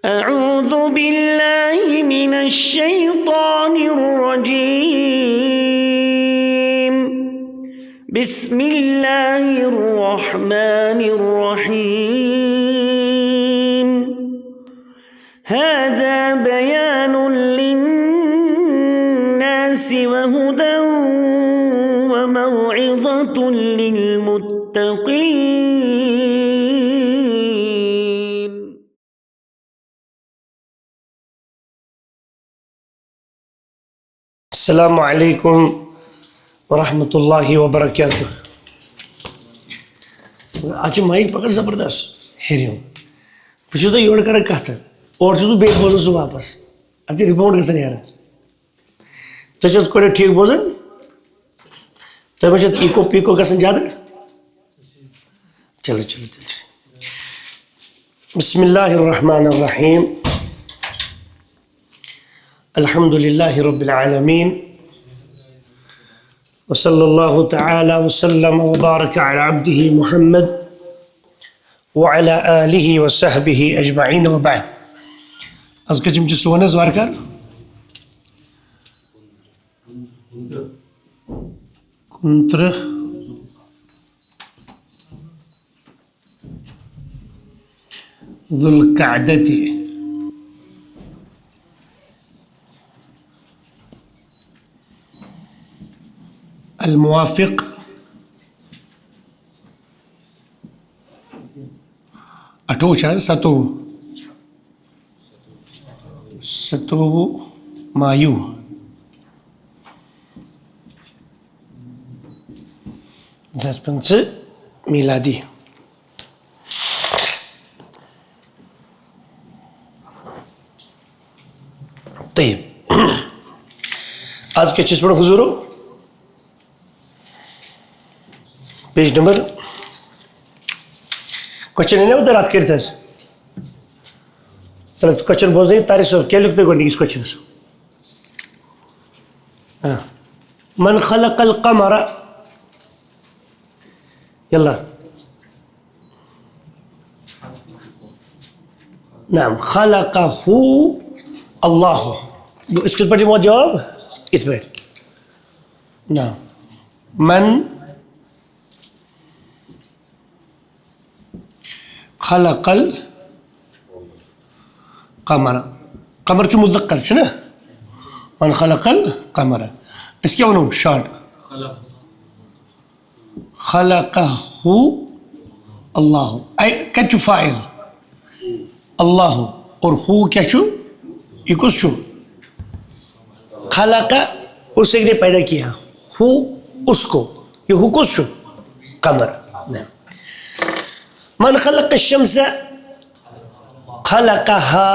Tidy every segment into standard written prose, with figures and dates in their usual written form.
أعوذ بالله من الشيطان الرجيم بسم الله الرحمن الرحيم هذا بيان للناس وهدى وموعظة للمتقين. السلام علیکم ورحمۃ اللہ وبرکاتہ. آج مائک پکڑ زبردست ہیرو بہت تھی یور کر کت اور بی بوزان سہ واپس اتہ رپورٹ گھن یار تھی گۄڈٕ ٹھیک بوزان تۄہہِ ما چھِ ایٖکو پیٖکو گژھان زیادٕ چلو چلو تیٚلہِ چھُ بسم اللہ الرحمن الرحیم الحمد للہ رب العالمین وصلی اللہ تعالی وسلم وبارک علی عبدہ محمد وعلى آلہ وصحبہ اجمعین وبعد. از کچھ چھ سون حظ وارکار کنترہ ذو القعدۃ الموافق ستوہ مایو میلادی. طيب آج کیا چیز پڑھو حضورو پیج نمبر کوشچن ہے ادھر رات کرتے چلو کوشچن بوزنے طارق صاحب کیا لکھتے گوڑنی اس کوشچن من خلق القمر يلا نعم خلقه الله اس کے پڑھی وہ جواب اس پہ نعم من خلق القمر قمر چو مذکر چھو نا من خلق القمر اس کیا ونو شارٹ خلقہ اللہ اے کچو فائل اللہ اور ہو کیا چھو یہ کس چھو خلقہ اس ایک نے پیدا کیا ہو اس کو یہ ہو کس چھو قمر. من خلق الشمس خلقها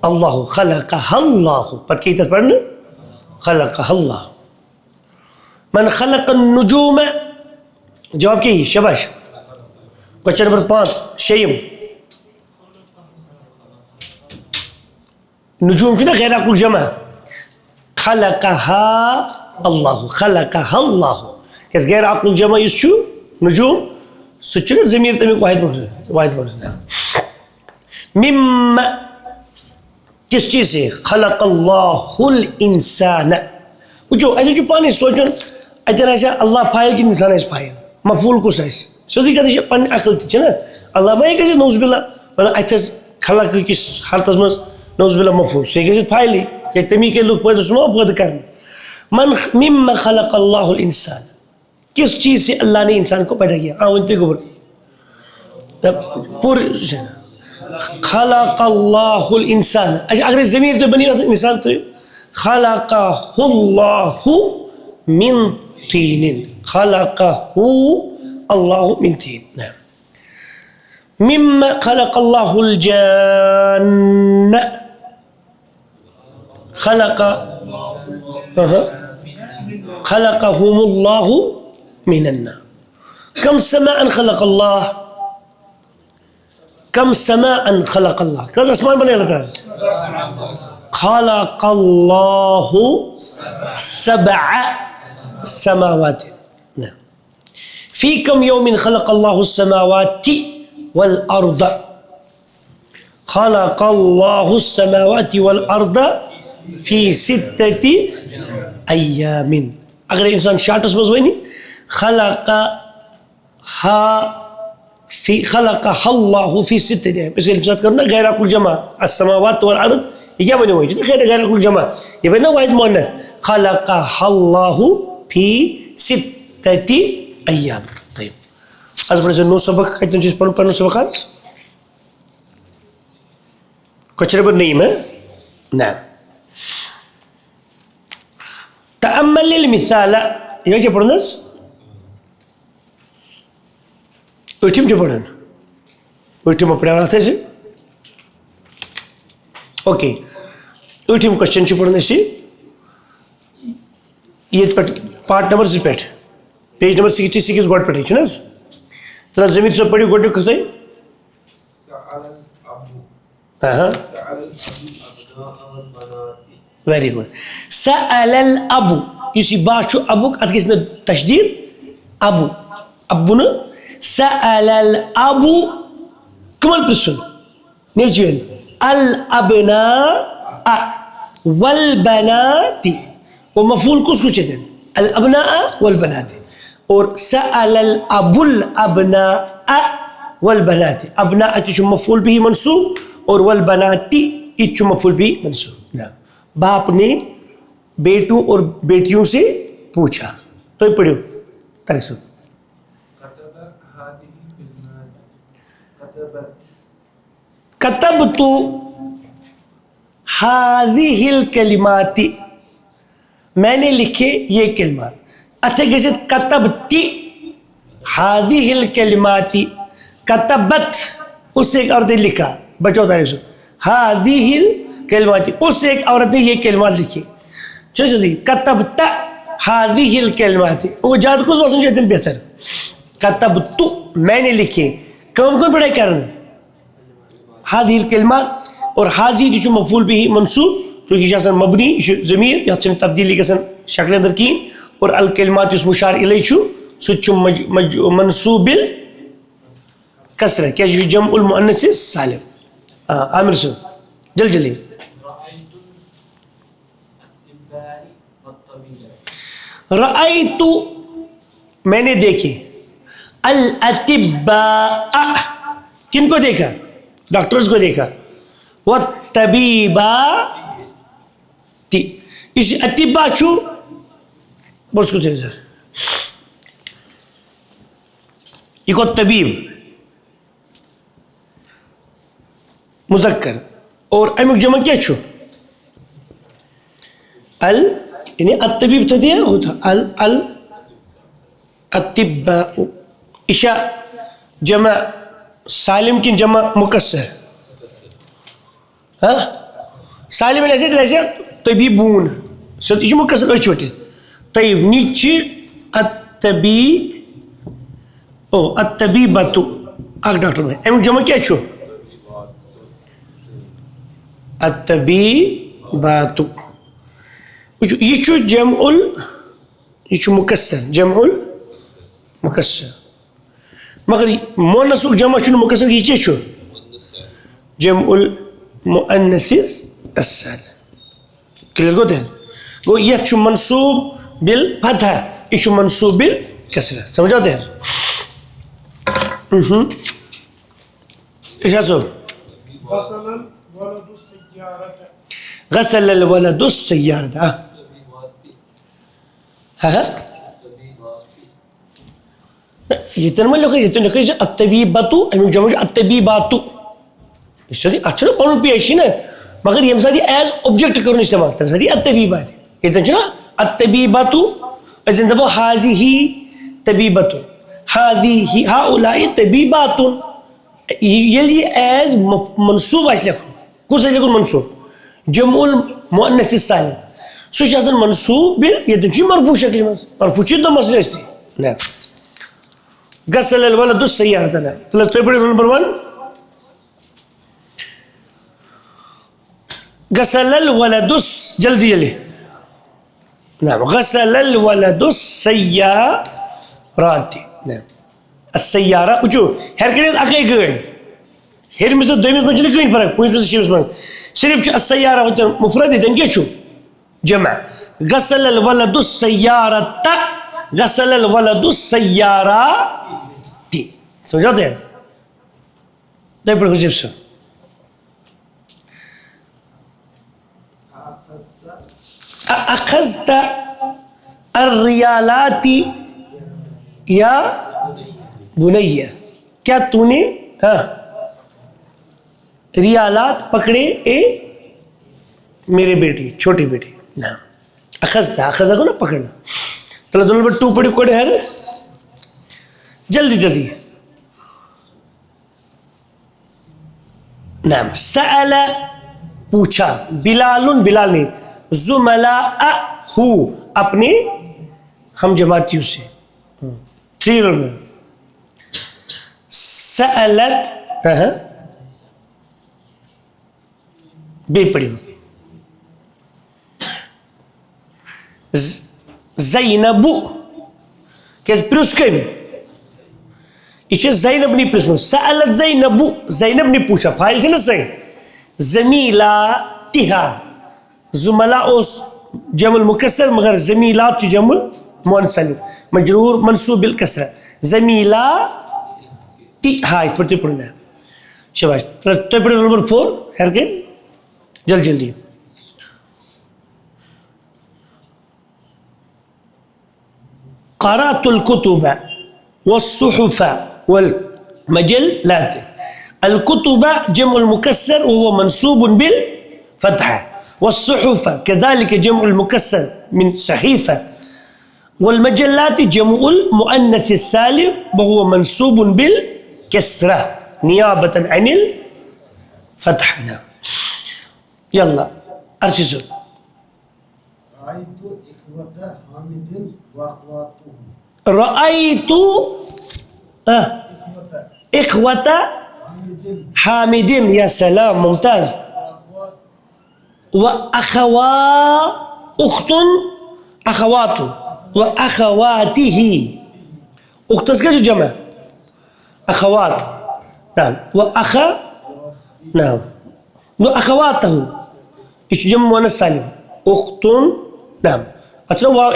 اللہ خلقها اللہ پت کی طرح پڑھنا خلقها اللہ. من خلق النجوم جواب کی شباش. کوشچن نمبر 5 شیم نجوم چنا غیر عقل جمع خلقها اللہ خلقها اللہ اس غیر عقل جمع اس چھو نجوم سچنا ضمیر تمیک واحد بولنا. مما کس چیز سے خلق اللہ الانسان وچو ایسے جو پانے سوچن اتر ایسا اللہ فائل کی انسان ایس فائل مفعول کس ایس سوچی کہتے ہیں پانی عقل تھی چھنا اللہ بھائی کہتے ہیں نوز باللہ مطلب ایسا خلق کس حالت میں نوز باللہ مفعول سے کہتے ہیں فائلی کہ تمی کے لوگ پیدا سنو پیدا کرنا. من مما خلق اللہ الانسان کس چیز سے اللہ نے انسان کو پیدا کیا انتے کو پور خلق اللہ الانسان اگر ضمیر تو بنی انسان تو خلقہ اللہ من طین خلقہ اللہ من طین. مما خلق اللہ الجان خلقهم اللہ من النار. کم سماء خلق اللہ کم سماء خلق اللہ کس اسمان بنے لگتا ہے خلق اللہ 7 سماوات. في كم يوم خلق الله السماوات والأرض خلق الله السماوات والارض في 6 ايام. اگر انسان شارٹس مز ونی خلقها الله في 6 ايام، اس لیے بات کرنا غیر کل جمع السماوات والارض، یہ کیا بنے ہوئی غیر کل جمع، یہ بنا واحد مؤنث. خلقها الله في 6 ايام. طيب از بڑے نو سبق کتن چیز پڑھو سبق آج کچھ ربر نہیں میں نعم. تأمل المثال یہ کیا پڑھنا اٹھم جو پڑھنا اٹھم پڑھا رہا تھا اسے اوکے اٹھم کوشچن جو پڑھنا سی یہ پارٹ نمبر سے پیٹ پیج نمبر 66 گوڑ پڑھے چھو نا ترہ زمین سے پڑھی گوڑ کہتے ہیں ویری گوڈ. سأل الابو یسی با چھو ابو ات گژھِ نہٕ تشدید ابو ابو نہ سأل الابو کمن پرژھُن نیچوین الابناء والبنات وہ مفعول کس کو چاہتے ہیں الابناء والبنات اور سأل الابو الابناء والبنات ابناء چھو مفعول بھی منصوب اور والبنات چھو مفعول بھی منصوب. باپ نے بیٹوں اور بیٹیوں سے پوچھا تو پڑھو ترسو كتبت هذه الكلمات میں نے لکھے یہ کلمات اتھے گژھت كتبت هذه الكلمات كتبت اس سے ایک عورت نے لکھا بچو ترسو هذه الكلمات اس سے ایک عورت نے یہ کلمات لکھی چوسو دی كتبت هذه الكلمات وہ جاد کس باسن چاہتے ہیں بہتر كتبت میں نے لکھے کون پڑھائی کرنا هذه الكلمات اور هذه جو مفعول به منصوب جو کہ شاسن مبنی ضمیر یا چن تبدیلی کسن شکل اندر کی اور الکلمات اس مشار الیہ چھو سچ منصوب بالکسرہ کیا جو جمع المؤنث السالم. عامر سے جل جلی رأیت میں نے دیکھے الاطباء کن کو دیکھا ڈاکٹرز کو دیکھا والطبیبات اس اطباء چھو بس کو دیکھا یہ کو طبیب مذکر اور امیک جمع کیا چھو یعنی الطبیب تھا دیا ہوتا اطباء اشا جمع سالم کی جمع مکسر سالم ایسے طبیبون یہ مکسر اچھ وٹے طیب نیچے الطبیبتو اک ڈاکٹر میں امیک جمع کیا چھو الطبیباتو یہ چھو جمع یہ چھو مکسر جمع المکسر مگر مؤنث جمع چھو مکسر یہ کیا چھو جمع المؤنث السالم کلیئر گو دین گو یہ چھو منصوب بالفتح یہ چھو منصوب بالکسرہ سمجھا دین اشاہ سو غسل الولد السيارة جتنا لوگ جتنا لوگ الطبيباتو امیک جمع الطبيباتو اشتری اچھا پڑھو پی ایشی نا مگر یہ مثلا ایز اوبجیکٹ کرنے استعمال کرتا ہے الطبيبات یہ تو چنا الطبيباتو ازن دبو هذه طبيباتو هذه هؤلاء طبيبات یہ ایز منصوب اس لکھو کس اس لکھو منصوب جمع المؤنث السالم سوچ اصل منصوب بال یہ تو مرفوع شکل میں مرفوع تو مسئلہ اس نعم. غسل الولد السيارة نعم. تو پڑھیں نمبر 1 غسل الولد جلدی جلدی نعم غسل الولد السيارات نعم السيارة وجو ہر کنے اکے گڑ ہیرمس تو دویمس من کہیں فرق پونچمس شیمس من صرف السیارہ ہوتا مفرد ہے کیا چھو جمع غسل الولد السیارت غسل الولد السیارات سمجھاتے ہیں دے پر حجب سے اخذت الریالات یا بنیہ کیا تو نے ریالات پکڑے اے میرے بیٹی چھوٹی بیٹی نعم اخذت اخذت کو نا پکڑنا تلا دونوں پر ٹو پڑی کوڑے ہے نا جلدی جلدی نعم سأل پوچھا بلال بلال نے زملاء ہو اپنے ہم جماعتیوں سے 3 رول میں سألت بے پڑی زینب کیا پرسکن یہ زینب نہیں پرسکن سألت زینب زینب نے پوچھا فائل سے نا صحیح زمیلاتہا زملا اس جمع المکسر مگر زمیلات جمع المؤنث مجرور منصوب بالکسرہ زمیلاتہا اس پر تو پڑھنا ہے شباش تو پڑھنا نمبر 4 حرکت جلد جلدی قرأت الكتب والصحف والمجلات الكتب جمع المكسر وهو منصوب بالفتحة والصحف كذلك جمع المكسر من صحيفة والمجلات جمع المؤنث السالم وهو منصوب بالكسرة نيابة عن الفتحة يلا أرشسوا رأيت إخوة حامد يا سلام ممتاز أخت أخوات وأخواته أخت كيف جمع أخوات نعم نعم أخواته إيش جمع مؤنث سالم أخت نعم أترى واو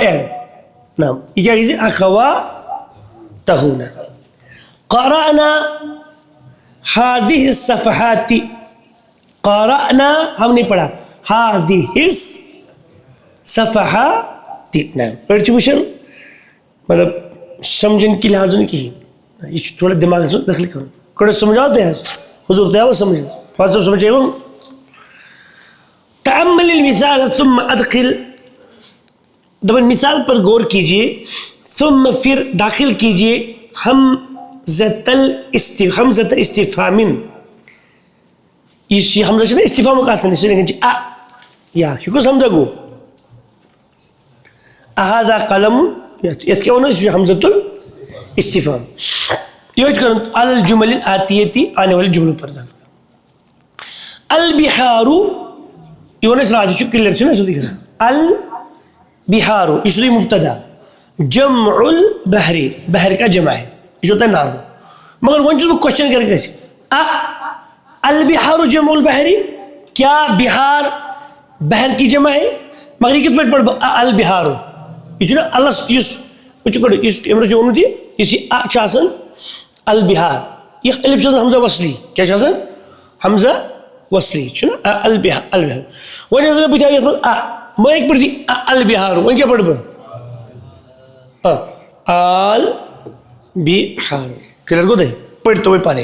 نعم إجازة أخواته قرأنا هذه الصفحات قرأنا ہم نے پڑھا هذه الصفحات نعم پرچوشن مطلب سمجھن کی لحاظ نہیں کی یہ تھوڑا دماغ سے دخل کرو کڑے سمجھاتے ہیں حضور تیاو سمجھو فاضل سمجھے ہوں تأمل المثال ثم ادخل دبن مثال پر غور کیجئے ثم پھر داخل کیجئے حمزۃ استفہام یہ حمزہ چھنا استفہام کا سن اس لیکن یا کیوں حمزہ گو اہذا قلم اس کیا ہونا حمزۃ الاستفہام یہ کرن الجمل الاتیتی آنے والی جملوں پر دال البحار یہ ہونا راج کلیئر چھنا سو دیکھ البحار اس لیے مبتدا جمع البحر بحر کا جمع ہے یہ ہوتا ہے نارو مگر ون چیز کوشچن کر کے البحار جمع البحر کیا بہار بحر کی جمع ہے مگر یہ کتنے پڑھ البحار یہ جو نا اللہ اس امر جو انہوں دی اسی چاسن البحار یہ الف چاسن حمزہ وصلی کیا چاسن حمزہ وصلی چھنا البحار وہ جیسے میں بتایا میں ایک پڑھ دی البحار وہ کیا پڑھ البحار کلیئر کو دے پڑھ تو وہ پانے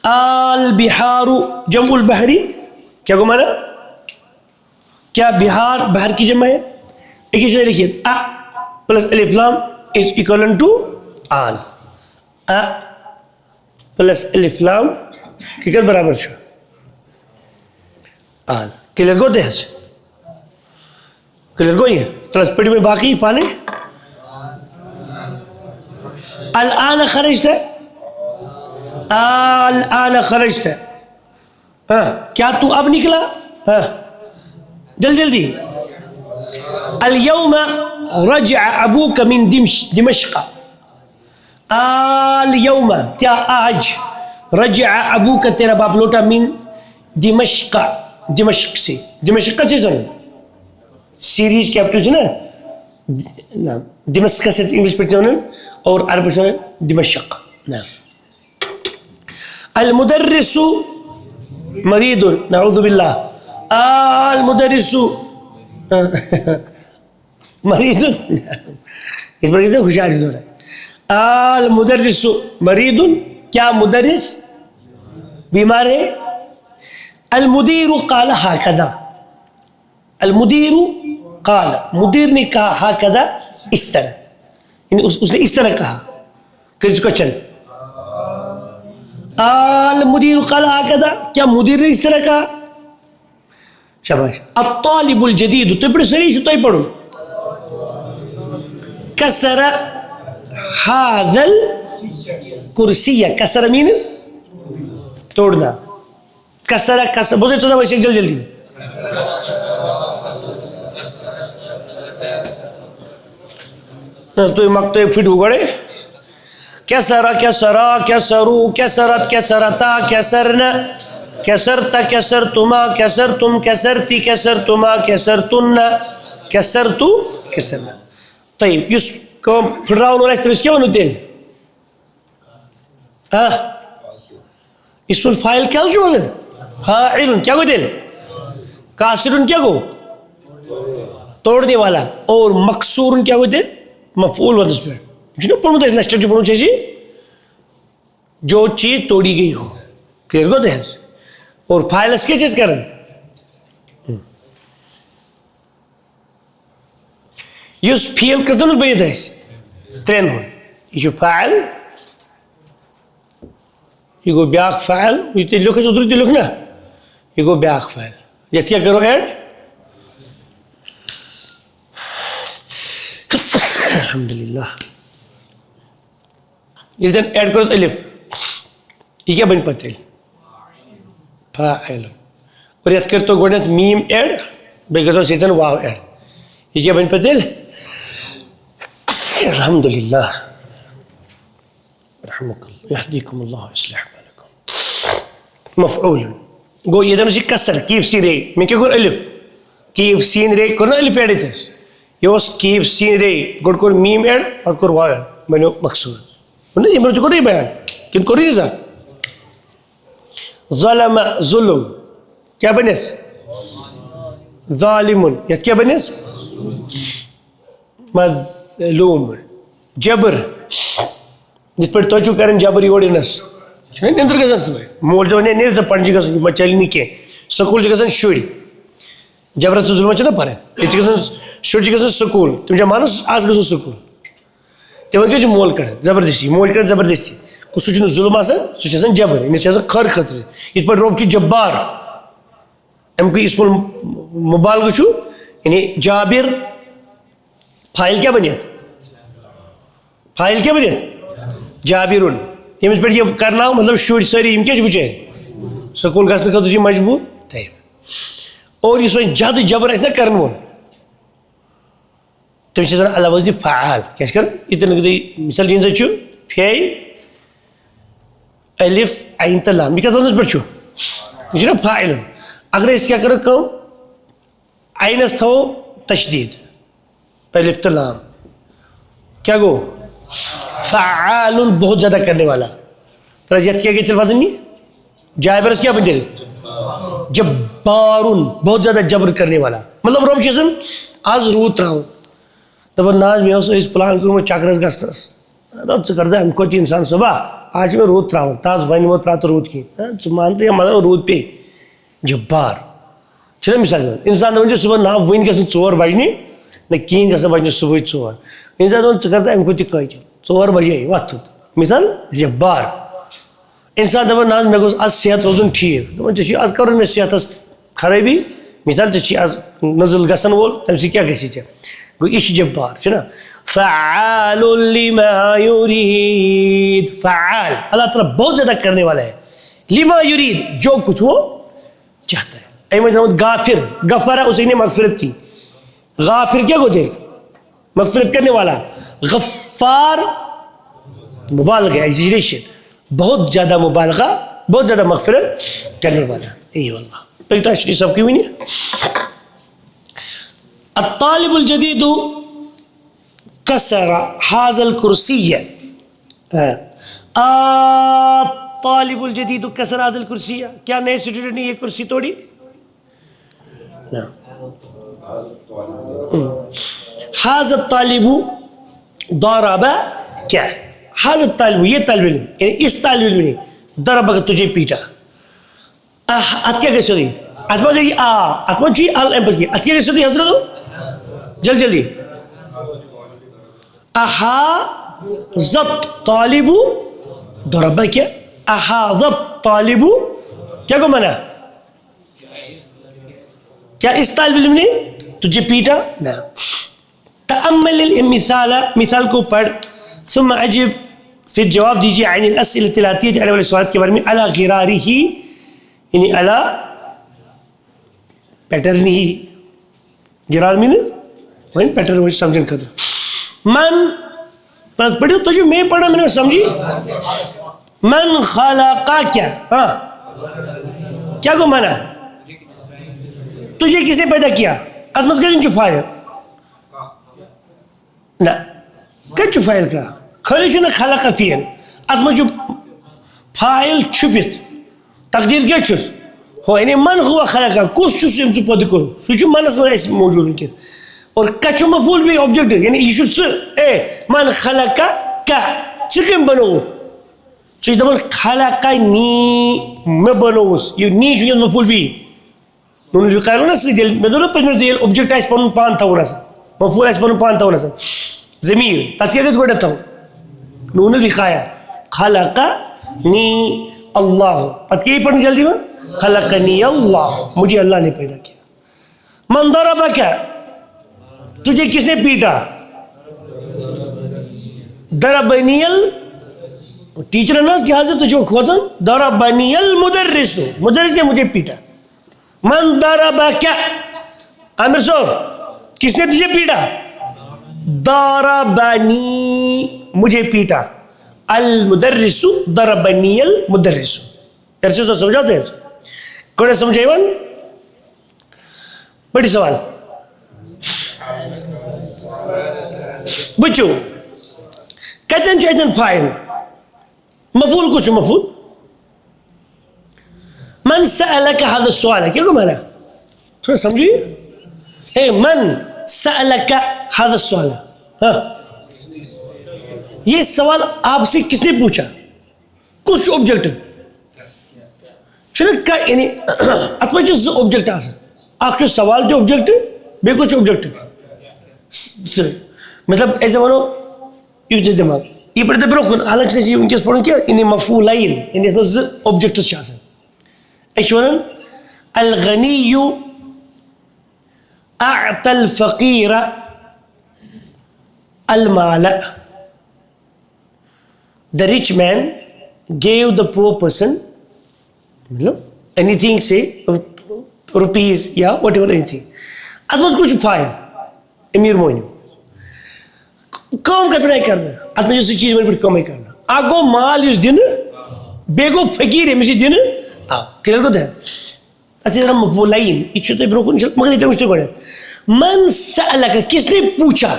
البحار جمع البحری کیا کو مانا کیا بہار بحر کی جمع ہے ایک ہی جگہ لکھیے پلس الف لام از اکولن ٹو آل پلس الف لام کی کت برابر چھو آل کلیئر کو دے کلیئر کو ہی ہے تلس پڑی میں باقی پانے الان خرجت الان خرجت کیا تو اب نکلا جلدی اليوم رجع ابوك من دمشق اليوم کیا آج رجع ابو کا تیرا باپ لوٹا من دمشق، دمشق سے، دمشق سے سن سیریز کیپٹل سے نا دمشق سے انگلش پڑھتے ہیں اور عربی سے دمشق. المدرس مريض نعوذ بالله. المدرس مريض اس پر کہتے ہیں ہوشیار ہو رہا ہے. المدرس مريض، کیا مدرس بیمار ہے. المدیر قال هكذا، المدیر قال، مدیر نے کہا هكذا اس طرح، یعنی اس نے اس طرح کہا کہ اس کو چل. المدیر قال هكذا، کیا مدیر نے اس طرح کہا. شاباش. الطالب الجدید، تو پڑھ سری تو پڑھو. کسر هذا الکرسی، کسر مینز توڑنا. کسر کسر بہت چودہ ویسے جلدی جلدی. تو مقطع فٹ اگڑے. کسر کسرا کسرو کسرت کسرتا کسرنا کسرت کسرتما کسرتم کسرتی کسرتما کسرتن کسرتو کسرنا. طيب يس كم فرعون ولا يستمس كم نودين اسم الفاعل كيا شو وزن فاعل كيا قدل كاسر كيا کو توڑنے والا اور مکسور کیا ہوتے ہیں مفعول وزن پر جنہوں پر مدد لسٹر جو پڑھوں چاہیے جو چیز توڑی گئی ہو کلیئر کو دیں اور فاعل اس کے چیز کریں. یس فیل کتن بنت ترین ہون یہ فاعل یہ گو بیاق فاعل یہ تے لکھ ادھر تے لکھ نا یہ گو بیاق فاعل. یہ کیا کرو ایڈ الحمدللہ یہ دن ایڈ کرو الف یہ کیا بن پتہ فاعل اور یہ کر تو گوڑنت میم ایڈ بے کرو سیدن واو ایڈ یہ کیا بن پتہ الحمدللہ رحمك الله يهديكم الله ويصلح بالكم. مفعول گو یہ دن کسر کیف سی رے میں کیا کر الف کیف سین رے کرنا الف ایڈ تھے یہ اس کیف سین رے گڈ کر میم ایڈ اور کر واو ایڈ بنو مقصور نہیں یہ مرتو کو نہیں بیان کن کو نہیں ذا. ظلم ظلم کیا بنس ظالم یہ کیا بنس مظلوم. جبر جس پر توجہ کریں جبر یہ وڑنس چھنے نندر گژھان صبح مول جو نے نیر سے پڑھنجی گژھان یہ چلی نہیں کی سکول جو گژھان شڑی جبر سے ظلم چھنا پڑھے یہ گژھان شڑ جو گژھان سکول تم جا مانس آج گژھو سکول تم کیا جو مول کر زبردستی مول کر زبردستی کو سوچنا ظلم آسان سوچنا جبر انہیں چاہتا خر خطر اس پر روب چی جبار ام کو اسم مبالغ چھو یعنی جابر فائل کیا بنیت فائل کیا بنیت جابرون یہ مجھ پر یہ کرنا ہو مطلب شوڑ ساری ام کیا جو بچے سکول گھسنے کا تجھے مجبور تھے اور اس میں جد جبر ایسا کرنا ہو تم سے اللہ وزدی فعال کیسے کر اتنا کہتے مثال دین سے چھو فیائی الف عین تلام یہ کہتا ہوں پر چھو یہ نا فائل اگر اس کیا کرو کم عین اس تھو تشدید الف تلام کیا گو فعال بہت زیادہ کرنے والا ترجیت کیا گئی تلوازن نہیں جائبرس کیا بندے جبارون بہت زیادہ جبر کرنے والا مطلب روب چیزن آج روت رہا ہوں تب ناز میں اس پلان کروں میں چاکرس گسترس تو کردہ ہم کوئی انسان صبح آج میں روت رہا ہوں تاز وائن موت رہا تو روت کی تو مانتے ہیں مدر روت پہ جبار چلے مثال انسان دو جو صبح نا وائن کسن چور بجنی نہ کین کسن بجنی صبح چور انسان دو چکرتا ہے ہم کوئی تکائی چل چور بجے وقت مثال جبار انسان دو ناز میں آج صحت روزن ٹھیک تو چی آج کرن میں صحت خرابی مثال چی آج نزل گسن وول تم سے کیا کسی چاہ گوئی ايش جبار شنا فعال لما يريد فعال اللہ تعالیٰ بہت زیادہ کرنے والا ہے لما يريد جو کچھ وہ چاہتا ہے ایمان جناب غافر غفرہ اسے نے مغفرت کی غافر کیا ہوتے مغفرت کرنے والا غفار مبالغہ ایگزیجریشن بہت زیادہ مبالغہ بہت زیادہ مغفرت کرنے والا. اي والله بقيت اشتري سب کی ویني. الطالب الجديد كسر هذا الكرسي. الطالب الجديد كسر هذا الكرسي. کیا نئے اسٹوڈنٹ نے یہ کرسی توڑی؟ هذا الطالب ضرب کیا؟ هذا الطالب یہ طالب علم یعنی اس طالب علم نے ضرب تجھے پیٹا. ات کیا کیسے ہوئی؟ اتما گئی اتما جی ال ایم پر کی ات کیا کیسے ہوئی حضرت؟ جلدی احاذت طالب ضرب کیا؟ احاذت طالب کیا کو مانا؟ کیا اس طالب علم نے تجھے پیٹا؟ نہ. تأمل المثال مثال کو پڑھ ثم اجب پھر جواب دیجیے عن الاسئلة الاتية آنے والے سوالات کے بارے میں على غراره یعنی على پیٹرن ہی غرار میں نہیں پیٹرن وہ سمجھن خطر. من پس پڑھو تو جو میں پڑھا میں نے سمجھی. من خلق کیا؟ کیا کو مانا؟ تجھے کس نے پیدا کیا؟ ازمت کا چھپایا لا کیا چھپایا کا خالی چھو نا خلق فیل ازمت جو فائل چھپت تقدیر کیا چھس ہو یعنی من ہوا خلق کس چھس یم پد کرو سو چھو منس میں اس موجود ونکس اور کچھ مفعول بھی آبجیکٹ یعنی یہ چھو اے من خلق کا چکم بنو سو دپان خلق نی میں بنوس یہ نی چھو مفعول بھی نون جو قالو نا سیدل میں دونوں پہ دل آبجیکٹ اس پن پان تھا ورا سا مفعول اس پن پان تھا ورا سا ضمیر تذکرت گڈ تھا نون لکھایا خلقنی اللہ پتہ کی پڑھنی جلدی میں خلقنی اللہ مجھے اللہ نے پیدا کیا. من ضربک تجھے کس نے پیٹا؟ ضربنی ٹیچر انس کی حاضر تجھے کھوزن ضربنی المدرس مدرس نے مجھے پیٹا. من ضربک عامر صاحب کس نے تجھے پیٹا؟ ضربنی مجھے پیٹا. المدرس ضربنی المدرس. ایسے تو سمجھاتے ہیں کون سمجھے ایوان بڑی سوال بچو کہتے ہیں چاہتے ہیں فائل مفعول کچھ مفعول من سألک هذا السؤال کیا کو مانا تھوڑا سمجھیے اے من سألک هذا السؤال ہاں یہ سوال آپ سے کس نے پوچھا؟ کچھ آبجیکٹ چلو کا یعنی اتما جو آبجیکٹ آسا آخر سوال جو آبجیکٹ بے کچھ آبجیکٹ مطلب ایسے مانو یہ دماغ یہ پڑھتے بروکن حالانکہ ان کے پڑھوں کیا انہیں مفعولین یعنی اس میں آبجیکٹ شاسن اشوانن الغنی اعطى الفقیر المال. The rich man gave the poor person anything, say rupees, yeah, whatever, anything. اتمنى کچھ فائل امیر موین کام کرنا کرنا اتمنى جس چیز میں کام کرنا آگو مال اس دن بیگو فقیر ہے دن کلیئر کو دے اچھا ذرا مفعولین یہ چھوٹے بروکن مگر اتنا مشترک ہے. من سألک کس نے پوچھا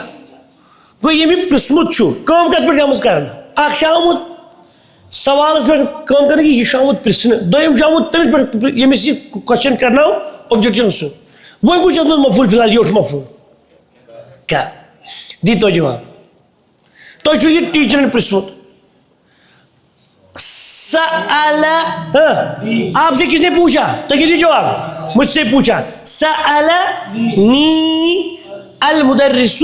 گو یہ بھی پرسمت چھو کام کرت پر جامز کرنا اخ شامت سوال اس پر کام کرنے کی یہ شامت پرسن دویم شامت تمہیں پر یہ میں سے کوشچن کرنا ہو آبجیکشن سو وہ کچھ اندر مفعول فی الحال یہ مفعول کیا دی تو جواب تو چھو یہ ٹیچر نے پرسمت سأل آپ سے کس نے پوچھا تو کیا دی جواب مجھ سے پوچھا سألنی المدرس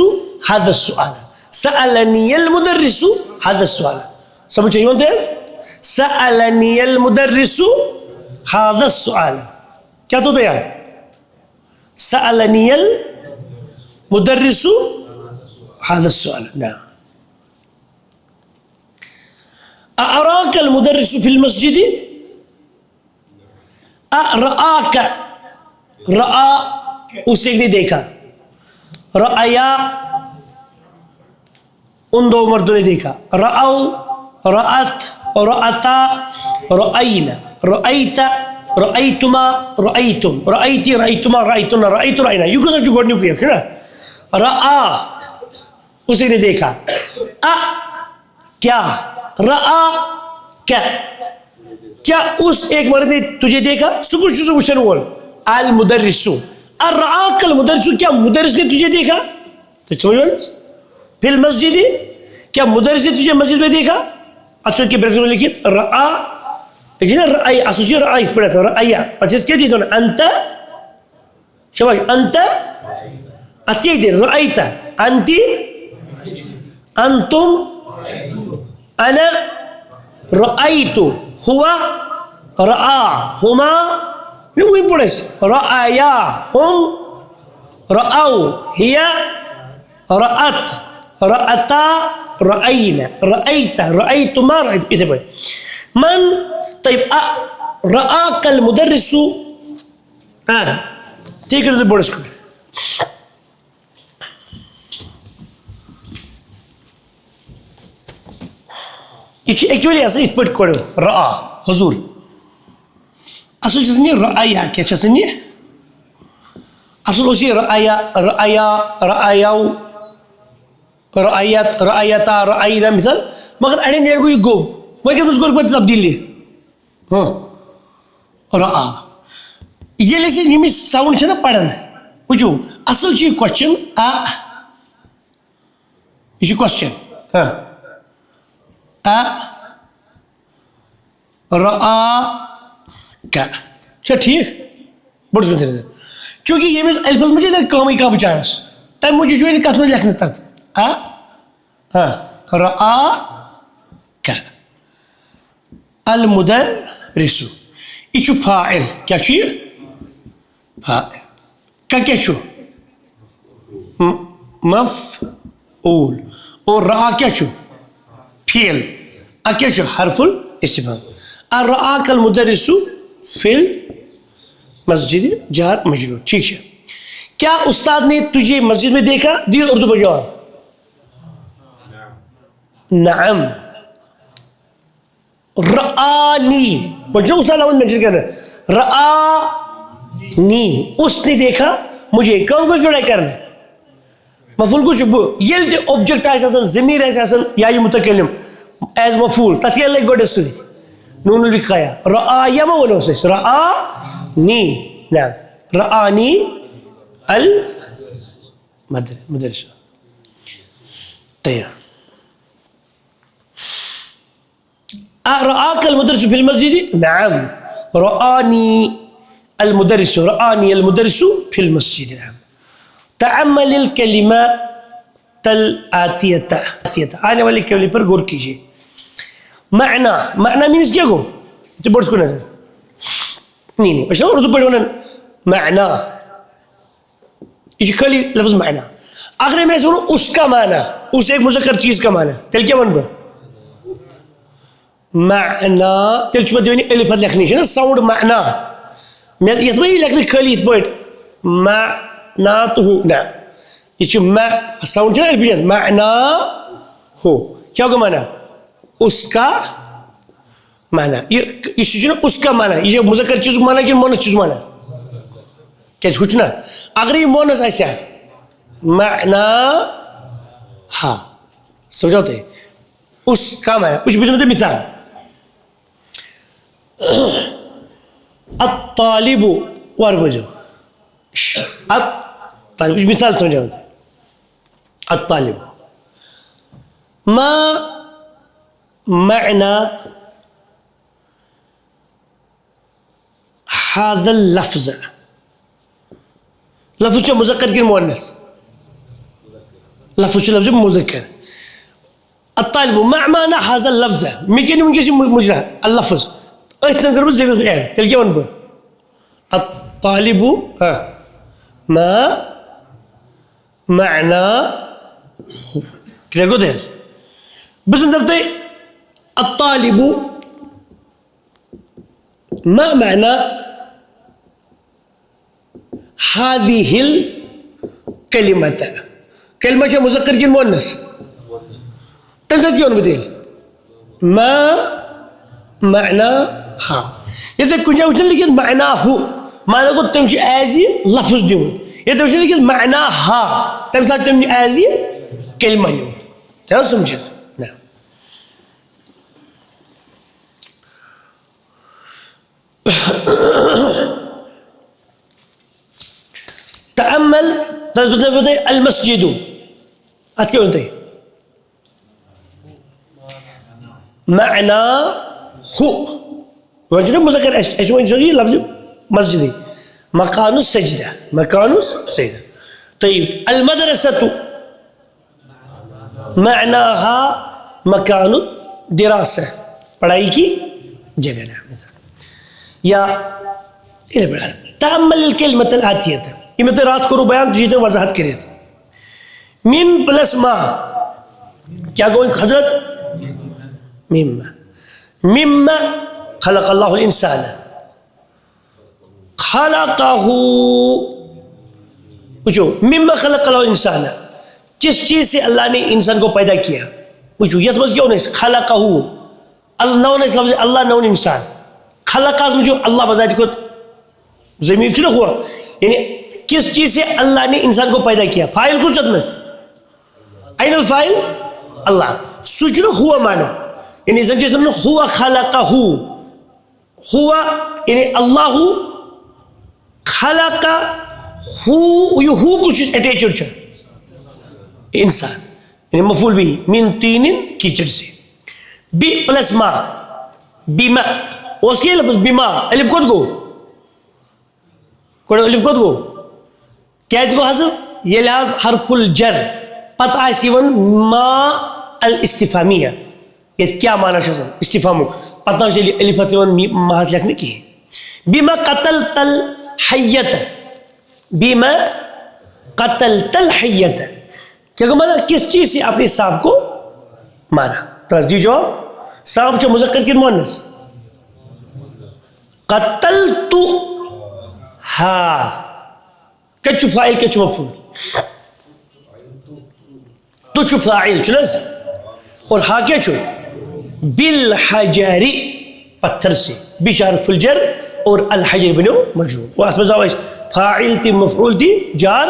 هذا السؤال سألني المدرس هذا السؤال. سمجھ چاہیے ہوتے ہیں سألني المدرس هذا السؤال کیا تو یار سألني المدرس هذا السؤال. نعم. أراك المدرس في المسجد رآك رأى اسے نے دیکھا رأیا ان دو مردوں نے دیکھا رأو رأت رأتا رأینا رأيت رأيتما رأيتم رأيتي رأيتما رأيتنا رأيت رأينا یہ گزر جو گوڑ نہیں کیا رأى اسی نے دیکھا کیا رأى کیا اس ایک مرد نے تجھے دیکھا سکوش سکوشن بول المدرس رآك المدرس کیا مدرس نے تجھے دیکھا تو سمجھ فی المسجد کیا مدرس نے تجھے مسجد میں دیکھا اصل کے بریکس میں لکھی رآ لیکن رأي اصل سے رأي اس پر ایسا رأي پس اس کے دیتا انت شباش انت اصلی دیر رأيت انتی انتم انا رأيت هو رأى هما نقول بولس رأيا هم رأوا هي رأت رأتا رأينا رأيت رأيتما رأيت إذا بقى من طيب رآك المدرس تيجي للبورد بولس ایکچولی ایسا اس پٹ کرو رآ حضور اصل چیز نہیں رآیا کیا چیز نہیں اصل اسی رآیا رآیا رآیاو رآیت رآیتا رآینا مثال مگر اڑے نیڑ کو یہ گو وہ کہ اس کو تبدیل لی رآ یہ لیکن یہ میں ساؤنڈ چھے نا پڑھن وچو اصل چیز کوشچن یہ کوشچن رآك چھا ٹھیک بڑھ سکتے ہیں چونکہ یہ میں الفاظ مجھے در کامی کا بچانس تب مجھے جو ہے کس میں لکھنا تھا رآك المدرس یہ چھو فاعل کیا چھو فاعل کا کیا چھو مفعول اور رآ کیا چھو فعل اکیش حرف الاستفهام رآك المدرس فی المسجد جار مجرور ٹھیک ہے کیا استاد نے تجھے مسجد میں دیکھا دیر اردو میں جواب نعم رآنی مجھے استاد لفظ منشن کرنا رآنی اس نے دیکھا مجھے کون کو جوڑا کرنا مفعول کو شبو یہ اوبجیکٹ ایسا ضمیر ایسا یا یہ متکلم as مفعول تثیل لے گوڑ سوری نون البقایا رآیا ما ونو سیس رآنی نعم رآنی المدرس طيب رآك المدرس في المسجد نعم رآني المدرس في المسجد نعم تعمل الكلمات الآتية آنے والی کلمے پر غور کیجئے معنی مینس کیا گو تو بورڈز کو نظر نہیں اشنا اردو پڑھو نا معنی یہ کلی لفظ معنی اگر میں سنوں اس کا معنی اس ایک مذکر چیز کا معنی تل کیا بن گا معنی تل چھو دیونی الفت لکھنی ہے نا ساؤنڈ معنی یہ تو یہ لکھنی کلی اس پوائنٹ معنی تو ہو نا یہ چھو ساؤنڈ چھو نا الفت معنی ہو کیا ہوگا معنی اس کا معنی یہ چھو نا اس کا معنی یہ مذکر چیز کا معنی کہ مونس چیز معنی کیا چھو نا اگر یہ مونس ایسا معنی ہاں سمجھاؤتے اس کا معنی کچھ بھی مثال الطالب واربجو الطالب مثال سمجھاؤتے الطالب ما معنى هذا اللفظ لفظ جو مذکر کی مؤنث لفظ جو لفظ مذکر الطالب مع معنى هذا اللفظ ممكن يجي مجرى اللفظ ايتنقرب زي غير تلقى ونبو الطالب ما معنى كده قد بس انت بتي الطالب ما معنى هذه الكلمة كلمة مذكر كي مؤنث تمسك كيون بديل ما معنى ها یہ کن جائے لیکن معنی ہو مانا کو تم ایز یہ لفظ دون یہ لیکن معنی ہا تم ساتھ تم ایز یہ کلمہ دون کیا سمجھے نا تأمل المسجد ات کیا بولتے معنی ہو وجہ مذکر اجمعی لفظ مسجد مکان السجدہ مکان السجدہ طيب المدرسة معناها مکان الدراسة پڑھائی کی جگہ یا تأمل الكلمة الآتية یہ میں تو رات کو بیان تجھے وضاحت کرے تھے من پلس ما کیا گوئیں حضرت مما خلق اللہ الانسان خلقہ پوچھو مما خلق اللہ الانسان کس چیز سے اللہ نے انسان کو پیدا کیا پوچھو یہ سمجھ کیا ہونے خلقہ اللہ نون انسان خلقہ مجھو اللہ بذات کو زمین تھی نا ہوا یعنی کس چیز سے اللہ نے انسان کو پیدا کیا فائل کچھ اتمس این الفائل اللہ سجن ہوا مانو یعنی انسان جیسے ہمیں ہوا خلقہ ہوا یعنی اللہ خلقہ یہ ہو کچھ اٹیچر چھا انسان یعنی مفعول بھی من تین کیچڑ سے بی پلس ما بیما اس کے لفظ بیما الف کود گو کوئی الف کود گو کیا اس کو حضر یہ لحاظ حرف الجر پتہ آئیسی ون ما الاستفامیہ یہ کیا معنی شخصا استفامو پتہ آئیسی الف ون محاظ لکھنے کی ہے بیما قتل تل حیت بیما قتل تل حیت کیا کہ معنی کس چیز سے اپنے صاحب کو مارا تصدیق جواب صاحب جو مذکر کی مؤنث قتلتو ہا کچھ فاعل کچھ مفعول تو چھ فاعل چلس اور ہا کیا چھو بالحجری پتھر سے بشارف الجر اور الحجر بنو مجرور واسم زاویس فاعل تی مفعول تی جار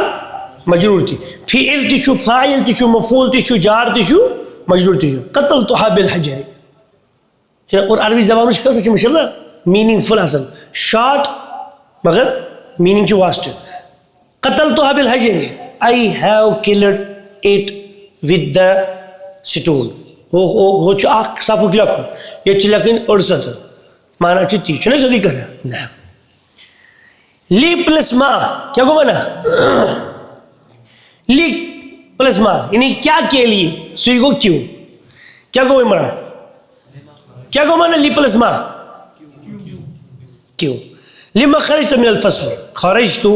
مجرور تی فعل تی چھو فاعل تی چھو مفعول تی چھو جار تی چھو مجرور تی چھو قتلتها بالحجری اور عربی زبان میں کہا سچے ماشاءاللہ میننگ فل حسن شارٹ مگر میننگ چھو vast قتلتها بالحجری I have killed it with the stone وہ چھو آخ ساپو کی لکھو یہ چھو لکھن ارسط مانا چھو تیچو نہیں صدی کرا نا لی پلس ما کیا کو مانا لی پلس ما یعنی کیا کے لیے سوئی کو کیوں کیا کو مانا کیا کو مانا لی پلس ما کیوں لما خرجت من الفصل خرجت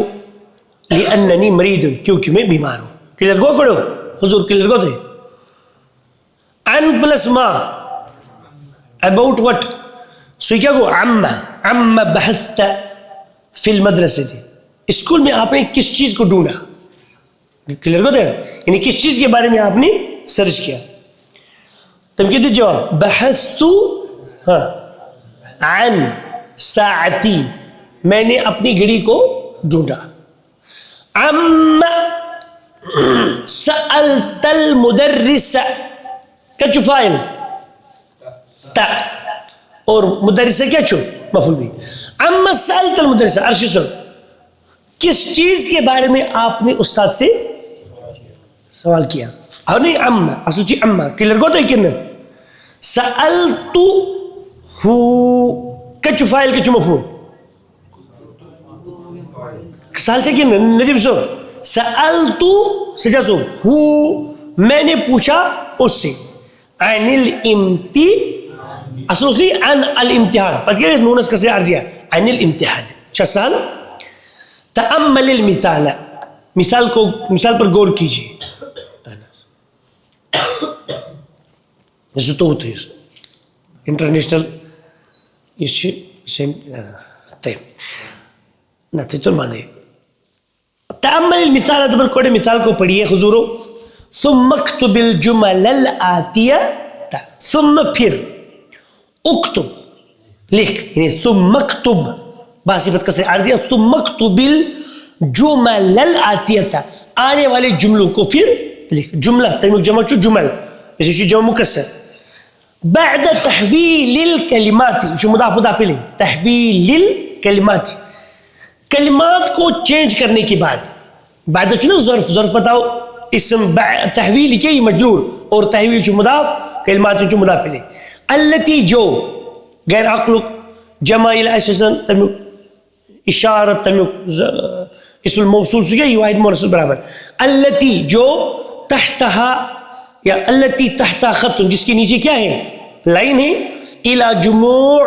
لأنني مريض کیونکہ میں بیمار ہوں کلیئر گو کرو حضور کلیئر گو تھے ان پلس ما about what سو کیا گو عما بحثت فی المدرسہ تھی اسکول میں آپ نے کس چیز کو ڈھونڈا کلیئر گو تھے یعنی کس چیز کے بارے میں آپ نے سرچ کیا تم کہتے جواب بحثت عن ساعتی میں نے اپنی گھڑی کو ڈھونڈا عما سألت المدرس کچھ فائل تا اور مدرسہ کیا چھو مفعول بھی عما سألت المدرس عرشی سن کس چیز کے بارے میں آپ نے استاد سے سوال کیا اور نہیں عما اصل چیز عما کلر گو تو کن سألتو ہو کچھ فائل کچھ مفعول سال سے کن نجیب سو سألتو سجا سو ہو میں نے پوچھا اس سے عن الامتی اصل اس نے عن الامتحان پتہ کیا نونس کسر عرضیہ عن الامتحان چسال تأمل المثال مثال پر غور کیجئے یہ تو ہوتا ہے انٹرنیشنل طيب نتیجہ مانے تأمل المثال ادبر کوڑے مثال کو پڑھیے حضورو ثم اکتب الجمل الآتیہ ثم پھر اکتب لکھ یعنی ثم اکتب باصفت کسر عارضیہ ثم اکتب الجمل الآتیہ آنے والے جملوں کو پھر لکھ جملہ تمیک جمع چو جمل اسی چو جمع مکسر بعد تحویل الکلمات جو مضاف مضاف الیہ تحویل الکلمات کلمات کو چینج کرنے کے بعد بعد چو ظرف ظرف بتاؤ اسم تحویل کی مجرور اور تحویل چو مضاف کلمات چو مضاف الیہ التی جو غیر عقلق جمع الى اسم تمیک اشارت تمیک اسم الموصول سے یہ واحد مرسل برابر التی جو تحتہا یا التی تحتہ خط جس کے نیچے کیا ہے لائن ہے الى جموع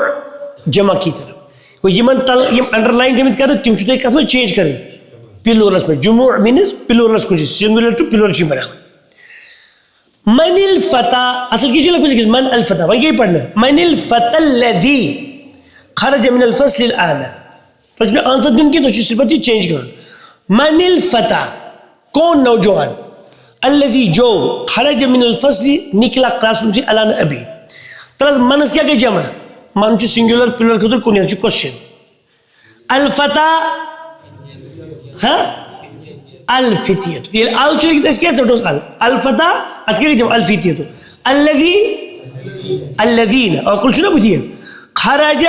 جمع کی طرف یہ انڈر لائن جمع کر تم چھتے ایک میں چینج کریں پلورلس میں جموع مینس پلورلس کو سنگولر ٹو پلورل چی بنا من الفتى اصل کی جو لفظ من الفتى وہاں یہی پڑھنا من الفتى الذي خرج من الفصل الآن تو اس میں آنسر دن کی تو چیز صفتی چینج کرو من الفتى کون نوجوان الذي جو خرج من الفصل نکلا کلاس روم سے الان ابھی تلس منس کیا کہ جمع من چو سنگولر پلورل کتر کنیا چو کوشچن الفتى ہاں الفتیت یہ آل چلی اس کیا سوٹوس الفتى اتکر جمع الفتیت الذي الذين اور کل شنو بتیے خرج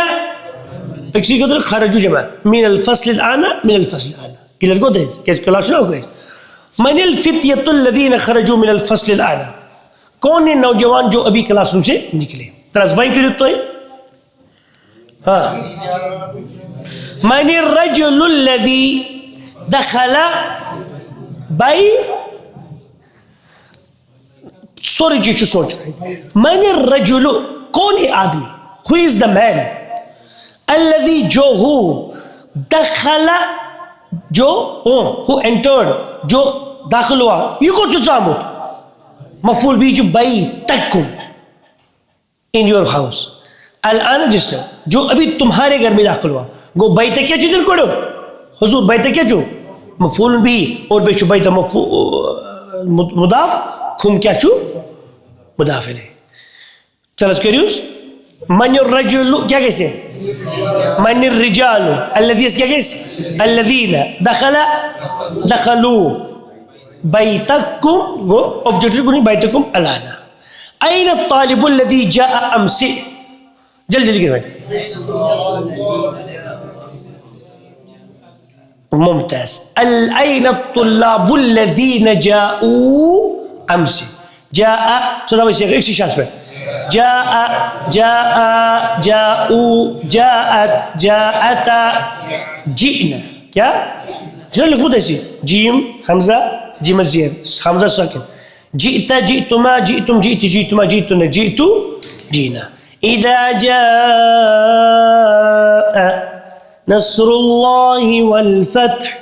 اکسی کتر خرجو جمع من الفصل الان من الفصل الان کلر کو دے کلاس شنو ہوگئے من الفتیت الذین خرجوا من الفصل الآن کون ہے نوجوان جو ابھی کلاس روم سے نکلے ترس بھائی کریو تو ہے من الرجل الذی دخل بائی سوری جی چو سوچ من الرجل کون ہے آدمی who is the man الذی جو ہو دخل جو who entered جو داخل ہوا یہ کو جو چامت مفعول بھی جو بائی تکم in your house الان جس سے جو ابھی تمہارے گھر میں داخل ہوا گو بائی تک کیا چیزر کرو حضور بائی تک کیا چو مفعول بھی اور بے چو بائی تک مضاف کھم کیا چو مضاف لے چلس کریوس من الرجل کیا کیسے من الرجال الذي کیا کیسے الذين دخلوا بیتکم وہ اوبجیکٹو نہیں بیتکم الانا این الطالب الذي جاء امس جلد جلد کریں ممتاز این الطلاب الذين جاءوا امس جاء صدا بسیار ایک شاس پر جاء جاء جاءوا جاءت جاءتا جئنا کیا جنہوں لکھو ایسی جیم حمزہ جیم الزیر حمزہ ساکن جئت جئتما جئتم جئت جئتما جئتنا جئتو جینا اذا جاء نصر الله والفتح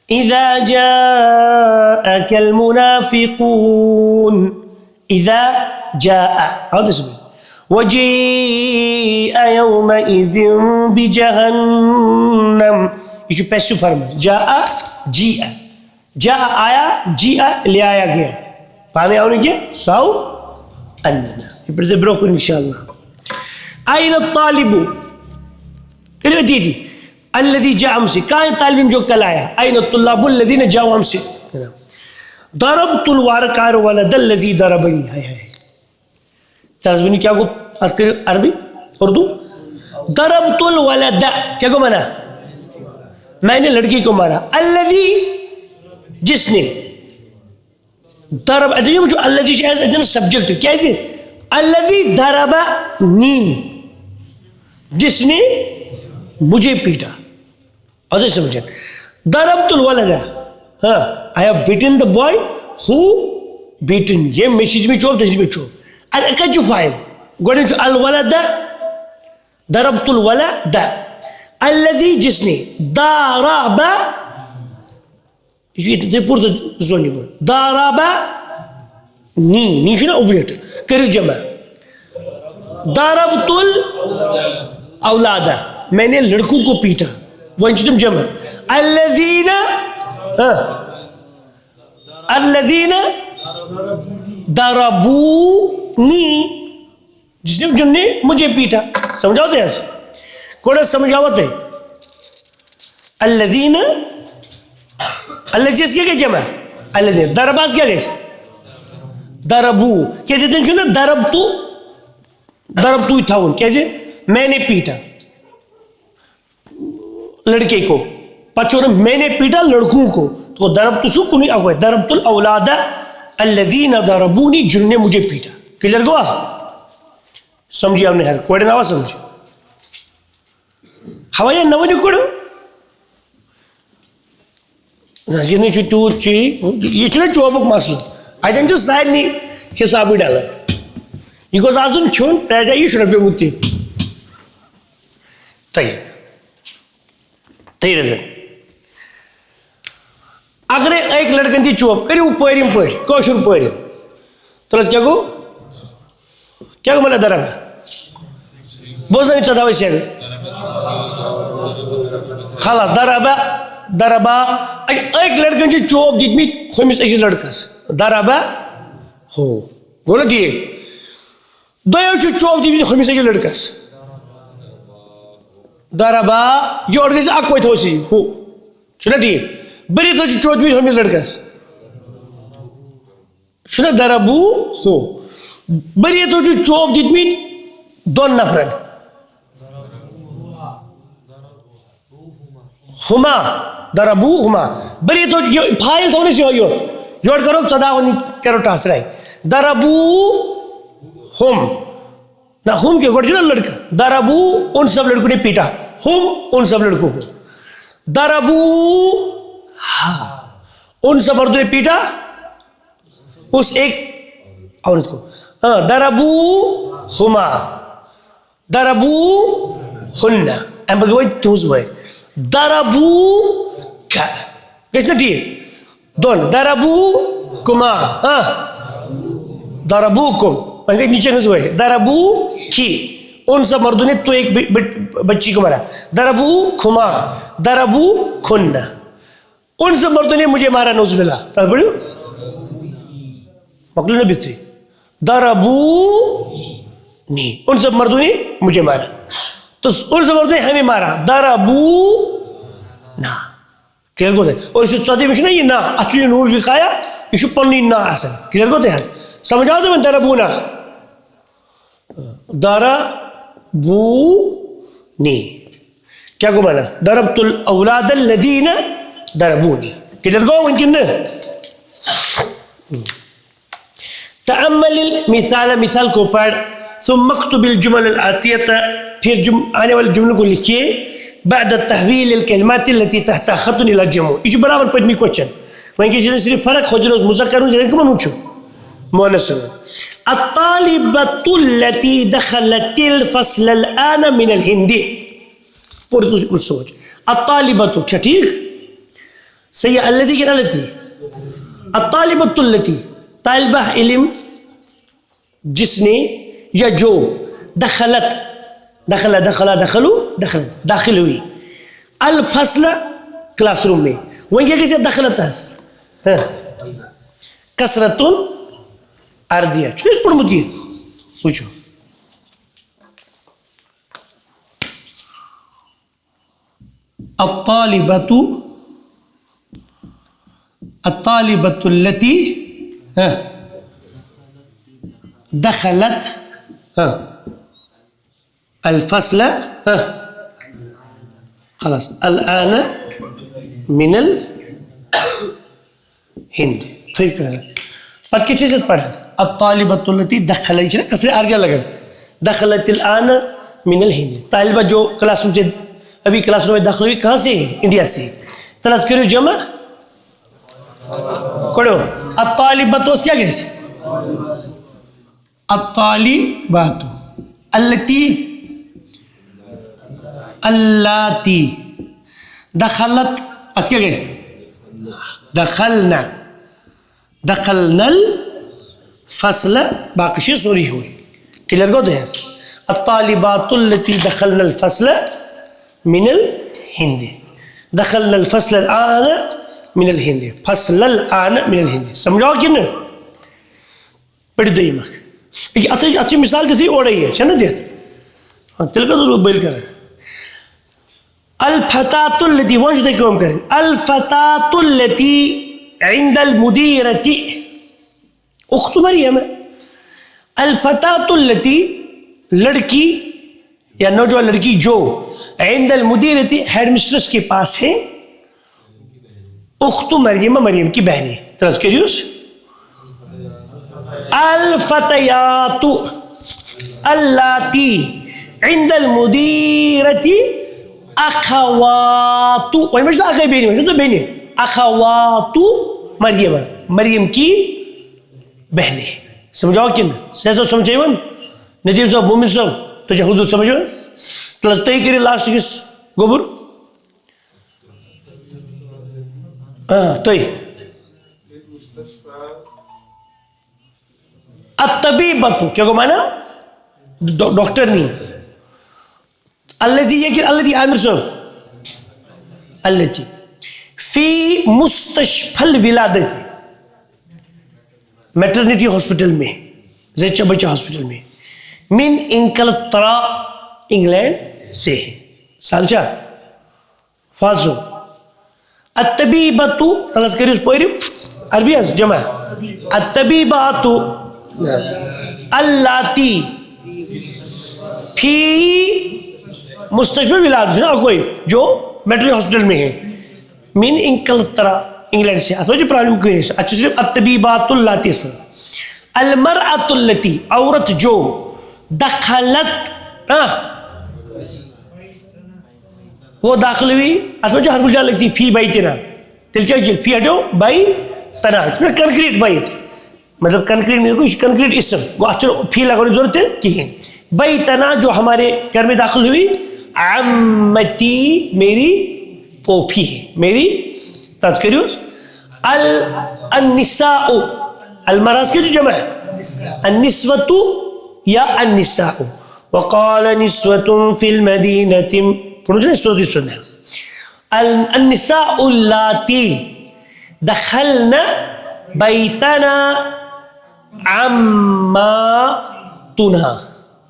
اذا جاءك المنافقون اذا جاء هذا اسمه وجيء يومئذ بجهنم یہ جو پیسو فرم جاء جیء جاء آیا جیء لے آیا گیا پانے آنے گیا ساو اننا یہ پر زبرو کن انشاءاللہ این الطالب کلیو دیدی الذي جاء امسی کہاں ہے طالبیم جو کل آیا این الطلاب الذين جاءوا امسی ضربت الوارکار ولد الذي ضربنی ہائے ہائے ترجمہ کیا کو عربی اردو ضربت الولد کیا کو مانا میں نے لڑکی کو مارا الذی جس نے ضرب ادھر جو الذی جو سبجیکٹ کیا ہے الذی ضربنی جس نے مجھے پیٹا اور سمجھیں ضربت الولد ہاں I have beaten the boy who beaten یہ میسیج میں چوب تجریب میں چوب اکا جو فائل گوڑے جو الولد ضربت الولد الذي جس نے ضرب یہ پورا زونی بول ضرب نی شنو اوبجیکٹ کرو جمع ضربت الاولاد میں نے لڑکوں کو پیٹا وہ انچتم جمع الذين الذين ضربوني جس نے مجھے پیٹا سمجھاتے ہیں کوڑا سمجھاوتے الذین اللہ چیز کیا کہ جمع الذین درباز کیا گئے دربو کیا دیتے ہیں نا درب تو ہی تھاون کیا جی میں نے پیٹا لڑکے کو پچھوڑا میں نے پیٹا لڑکوں کو تو درب تو شو کنی اگوئے دربت الاولاد الذین دربونی جنہوں نے مجھے پیٹا کلیئر گوا سمجھے آپ نے ہر کوڑے ناوا سمجھے ہوائی نوانی کوڑو جنہیں چھو تو چی یہ چھو چوبک مسئلہ آئی دن جو سائد نہیں حسابی ڈالا یہ کو زازن چھون تیجا یہ شرپے متی تھی رزن اگر ایک لڑکن دی چوب کری وہ پوئریم کوشن پوئریم تو لس کیا کو ملا درہ بوزنا نہیں چاہتا ویسے خلا دربا ایک لڑکن جی چوب دیت میت خمیس ایسی لڑکس دربا ہو گولا دیئے دویو چو چوب دیت میت خمیس ایسی لڑکس دربا یہ اور کسی آکوئی تھا اسی ہو چنا دیئے بری تو چوب دیت میت خمیس لڑکس چنا دربو ہو بری تو چوب دیت میت دون نفرن ہما دربو ہما بری تو فائل تھوڑی سی ہوئی ہو جوڑ کرو صدا ہونی کرو ٹاس رہے دربو ہم نہ ہم کے گوڑ جو لڑکا دربو ان سب لڑکوں نے پیٹا ہم ان سب لڑکوں کو دربو ہاں ان سب مردوں نے پیٹا اس ایک عورت کو دربو ہما دربو ہننا ایم بگوئی توز بھائی دربو کا کس نے دیئے دون دربو کما دربو کم نیچے نوز ہوئے دربو کی ان سب مردوں نے تو ایک بچی کو مارا دربو کما دربو کھننا ان سب مردوں نے مجھے مارا نوز بلا تا پڑھو مقلو نے بیتی دربو نی ان سب مردوں نے مجھے مارا تو ان سب مردوں نے ہمیں مارا دربو نا کلیئر گوتے اور اس صدی میں نہیں یہ نا اچھی نور بھی کھایا یہ پنی نا اصل کلیئر گوتے ہیں سمجھاؤ تو میں دربو نا دربو نی کیا کو مانا دربت الاولاد الذین دربونی کلیئر گو ان کن تأمل المثال مثال کو پڑھ ثم اكتب الجمل الآتية پھر آنے والے جملوں کو لکھیے بعد تحویل الکلمات التي تحت خط الى الجمع یہ برابر پڑھنی کوچن وہیں کہ جنہیں صرف فرق خود روز مذکر ہوں جنہیں کمان ہوچو مؤنث الطالبۃ التي دخلت الفصل الآن من الهند پوری تو سوچ الطالبۃ اچھا ٹھیک صحیح الذي کیا التي الطالبۃ التي طالبہ علم جس نے یا جو دخلت داخل ہوئی الفصل کلاس روم میں وہیں کیا کیسے دخلت ہے کسرت اردیہ چھوڑی پڑھ مجھے پوچھو الطالبۃ التي دخلت الفصل خلاص الآن من الهند ٹھیک ہے بعد کس چیز پڑھا الطالبۃ التي دخلت کسر ارجع لگا دخلت الآن من الهند طالبہ جو کلاس روم سے ابھی کلاس روم میں داخل ہوئی کہاں سے انڈیا سے تلاش کریو جمع کرو الطالبۃ اس کیا کہے الطالبات التي دخلت کیا کہے دخلنا الفصل باقی شیء سوری ہوئی کلیئر کو دے الطالبات التي دخلنا الفصل من الهند دخلنا الفصل الآن من الهند فصل الآن من الهند سمجھاؤ کہ نہیں پڑھ دئی مخ اچھی مثال تھی اوڑ رہی ہے چنا دیت تیل کا تو بیل کریں. الفتاة التي وہاں جو کام کریں الفتاة التي عند المديرة اخت مریم ہے. الفتاة التي لڑکی یا نوجوان لڑکی جو عند المديرة ہیڈ مسٹرس کے پاس ہے. اخت مریم مریم کی بہن ہے. ترس کریوس الفتيات اللاتي عند المديرة اخوات وہی مجھے آگئی بہنی مجھے تو بہنی اخوات مریم مریم کی بہنیں. سمجھاؤ کن سیسو سمجھائی ون ندیم صاحب مومن صاحب تو چاہ حضور سمجھو تلسطی کری لاسٹ کس گوبر توی الطبیبتو کیا کو مانا ڈاکٹر نہیں. الذي یہ کہ الذي عامر صاحب الذي فی مستشفى الولادت میٹرنیٹی ہاسپٹل میں زچہ بچہ ہاسپٹل میں من انکلترا انگلینڈ سے سالچہ فالسو. الطبیبتو تلس کریس پوئر عربی ہے جمع الطبیباتو اللاتی فی مستشفى ولادت کوئی جو میٹرنیٹی ہاسپٹل میں ہے من انکلترا انگلینڈ سے. اتنا جو پرابلم کوئی نہیں اچھا صرف الطبیبات اللاتی اس میں المرأة التي عورت جو دخلت وہ داخل ہوئی اتنا جو حرف جان لگتی فی بیتنا تل کیا فی ہٹو بائی تنا اس میں کنکریٹ بیت مطلب کنکریٹ میں کوئی کنکریٹ اسم وہ اچھا فی لگانے ضرورت ہے کہ بیتنا جو ہمارے گھر میں داخل ہوئی عمتی میری پوپھی ہے میری تذکریوس. النساء المراز کے جو جمع ہے النسوة یا النساء. وقال نسوة في المدينة پروجھنے سوچ اس پر النساء اللاتی دخلنا بیتنا عماتنا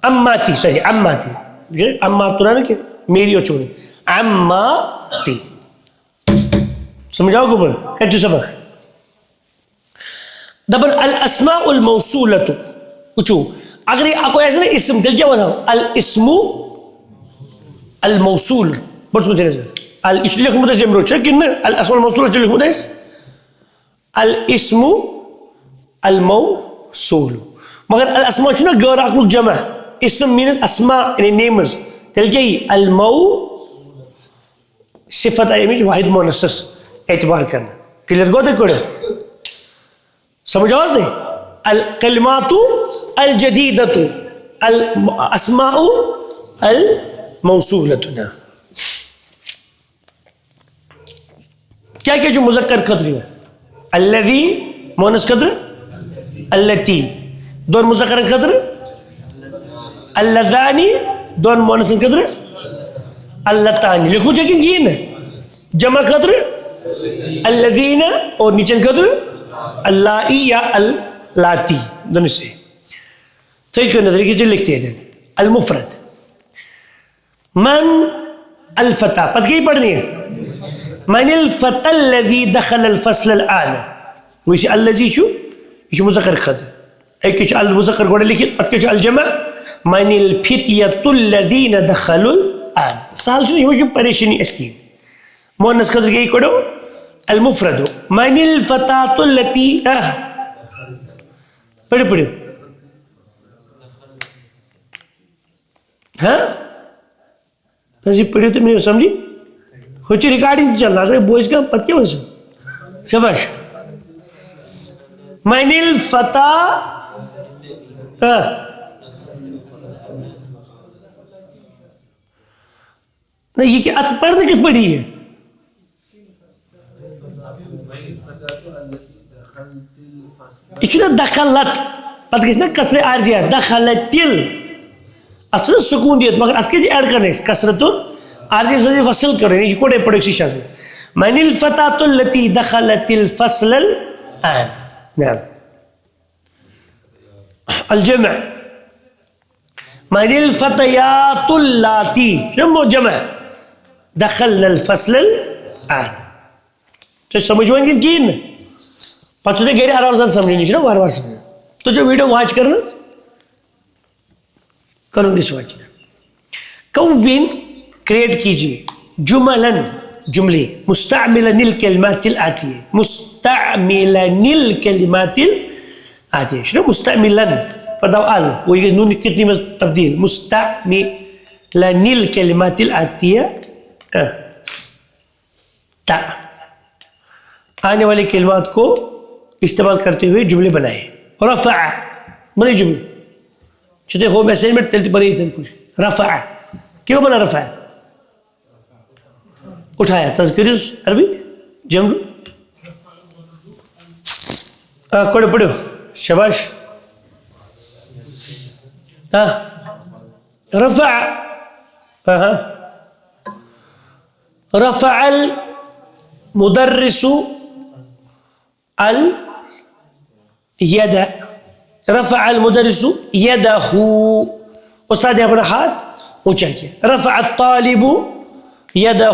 عماتی صحیح عماتی عماتنا نا کہ میری اور چھوڑی عماتی. سمجھاؤ گوبر کہتے سبق دبن الاسماء الموصولة کچھو اگر یہ کوئی ایسا نہیں اسم دل کیا بناؤ الاسم الموصول بڑھ سمجھے نہیں الاسم لکھ مدس جمرو چکن الاسم الموصولة لکھ مدس الاسم الموصول مگر الاسماء چنا غیر اخلق جمع اسم means اسماء یعنی names دل کیا ہی المو صفت ایمیج واحد مونسس اعتبار کرنا کلیر گو دے کوڑے سمجھاؤ دے الکلمات الجدیدت الاسماء الموصولتنا. کیا کیا جو مذکر قدری ہے الذی مونس قدر اللتی دون مذکر قدر اللذانی دون مونس قدر اللتانی. لکھو چاکن یہ نا جمع قدر الذین اور نیچن قدر اللائی یا اللاتی دونوں سے. تو ایک نظر کی جو لکھتے ہیں المفرد من الفتى پتہ کہیں پڑھنی ہے من الفتى الذي دخل الفصل الآن ویسے الذي شو یہ مذکر قدر ایک کچھ المذکر گوڑے لکھیں پتہ کچھ الجمع من الفتية الذين دخلوا الآن. سال جو یہ جو پریشانی اس کی مؤنث قدر کہیں کڑو المفرد من الفتاة التي پڑھو پڑھو ہاں ایسی پڑھو تو میں سمجھی کچھ ریکارڈنگ چل رہا ہے بوئز کا پتہ کیا ویسے شباش من الفتاة نہیں یہ کہ پڑھنے کت پڑھی ہے اچھنا دخلت پتہ کس نا کسر عارضی ہے دخلت تل اچھنا سکون دیت مگر اتھ کے جی ایڈ کرنے اس کسرت عارضی بسا فصل کرنے یہ کوڑے پڑھے کسی شاز میں من الفتاة التي دخلت الفصل الآن. نعم الجمع من الفتيات اللاتي شنو جمع دخلنا الفصل الآن. تو سمجھویں گے کہ نا پتہ تو گھر آرام سے سمجھنی چاہیے بار بار سمجھنا. تو جو ویڈیو واچ کرنا کروں گی سوچ کون کریٹ کیجیے جملن جملے مستعملن الکلمات الآتیہ مستعملن الکلمات الآتیہ شنو مستعملن پتہ آل وہ یہ نون کتنی میں تبدیل مستعملن الکلمات الآتیہ تا آنے والی کلمات کو استعمال کرتے ہوئے جملے بنائے. رفع بنے جملے چھتے ہو میسیج میں ٹلتی بنی تھی کچھ رفع کیوں بنا رفع اٹھایا تذکریس عربی جملو پڑھو شباش رفع رفع المدرس الید رفع المدرس یدہ استاد نے اپنا ہاتھ اونچا کیا. رفع الطالب یدہ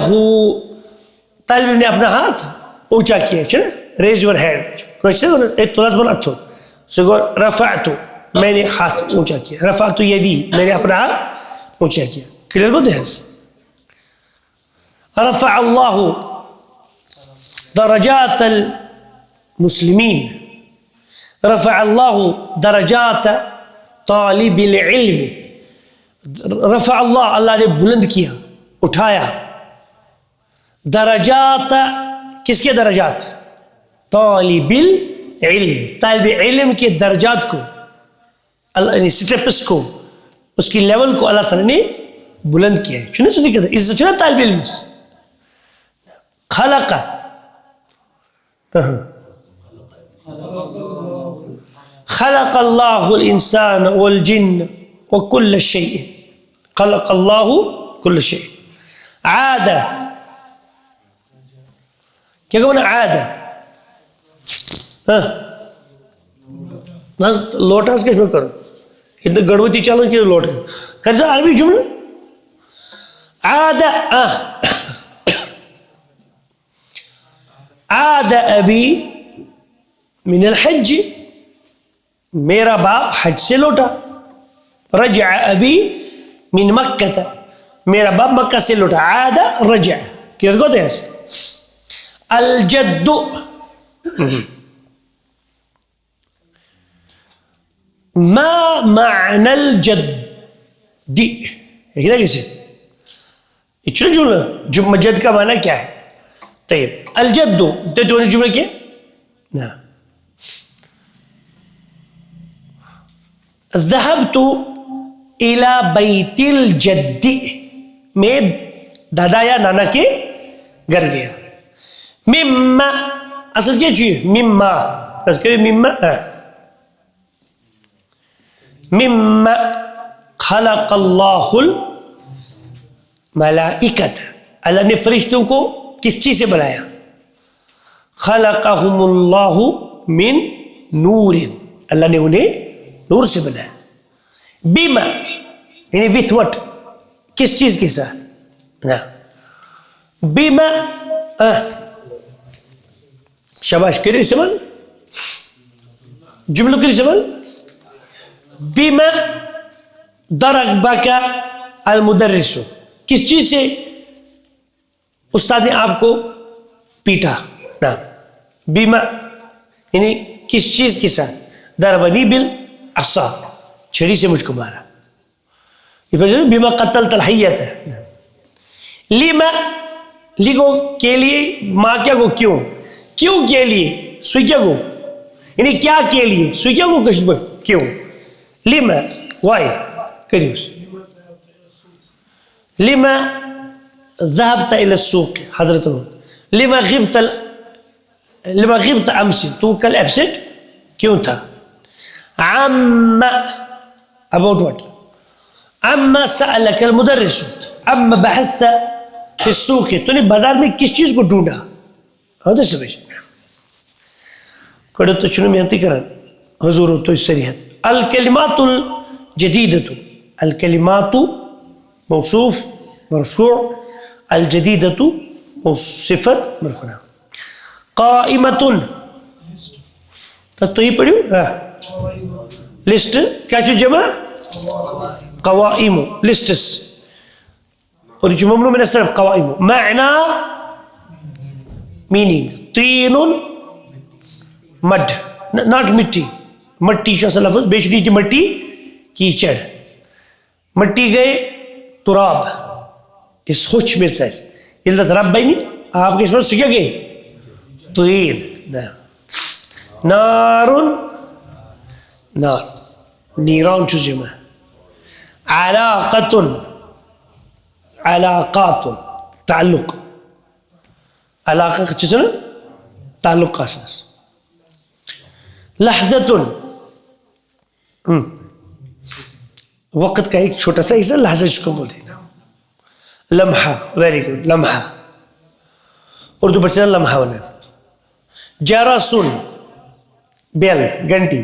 طالب نے اپنا ہاتھ اونچا کیا چلے ریز یور ہینڈ رفعت میں نے ہاتھ اونچا کیا. رفعت یدی میں نے اپنا ہاتھ اونچا کیا. کلیئر کو دے رفع اللہ درجات المسلمین رفع اللہ درجات طالب العلم. رفع اللہ اللہ نے بلند کیا اٹھایا درجات کس کے درجات طالب العلم طالب علم کے درجات کو سٹیپس کو اس کی لیول کو اللہ تعالیٰ نے بلند کیا ہے. چنے سنی کہتے ہیں اس سے چنا طالب علم خلق خلق اللہ الانسان والجن وكل شيء خلق الله كل شيء. عاد کیا کہنا عاد لوٹا اس کش میں کرو اتنا گڑوتی چالن کی لوٹ کر دو عربی جملہ عاد عاد ابی من الحج میرا باپ حج سے لوٹا. رجع ابی من مکہ میرا باپ مکہ سے لوٹا. عاد رجع کیا کہتے ہیں الجد ما معنى الجد دی دیکھنا کیسے اچھا جملہ جد کا معنی کیا ہے. طيب الجد تو جملہ کیا نا ذهبت الى بیت الجد میں دادا یا نانا کے گھر گیا. مما اصل کیا چاہیے مما بس کرے مما مما خلق اللہ الملائکۃ اللہ نے فرشتوں کو کس چیز سے بنایا. خلقہم اللہ من نور اللہ نے انہیں نور سے بنایا. بیما یعنی وتھ وٹ کس چیز کے ساتھ بیما شاباش کرے استعمال جملہ کرے استعمال. بیما ضربک المدرس کس چیز سے استاد نے آپ کو پیٹا. بیما یعنی کس چیز کے ساتھ ضربنی بالعصا چھری سے مجھ کو مارا. بیما قتلت الحیۃ لیما لیگو کے لیے ماں کیا کو کیوں کیوں کے لیے سوکیا کو یعنی کیا کے لیے سوکیا کو کشت پر کیوں لیما وائی کریوس لیما ذهبت الى السوق حضرت لما غبت امس تو کل ایبسنٹ کیوں تھا. عم about what عم سألك المدرس عم بحثت في السوق تو نے بازار میں کس چیز کو ڈھونڈا. ہاں سمجھ کڑے تو چنو محنتی کرن حضور تو اس سریحت. الکلمات الجدیدۃ الكلمات موصوف مرفوع الجديدة صفت مرفوع قائمة تو یہ پڑھو لسٹ کیا چھو جمع قوائم لسٹس اور یہ ممنوع من الصرف قوائم معنی meaning طین مڈ not مٹی مٹی چھو اصل لفظ بیچنی تھی مٹی کیچڑ مٹی گئے تراب اس خوش میں سائز یہ رب بھائی نہیں آپ کے اس پر سکیا گئے طین نار نار نیران چھو جمع علاقة علاقات تعلق علاقہ چھو سنا تعلق کا اساس لحظة وقت کا ایک چھوٹا سا حصہ لحظہ جس کو بولتے ہیں لمحہ ویری گڈ لمحہ اردو بچہ لمحہ بنا جرسن بیل گھنٹی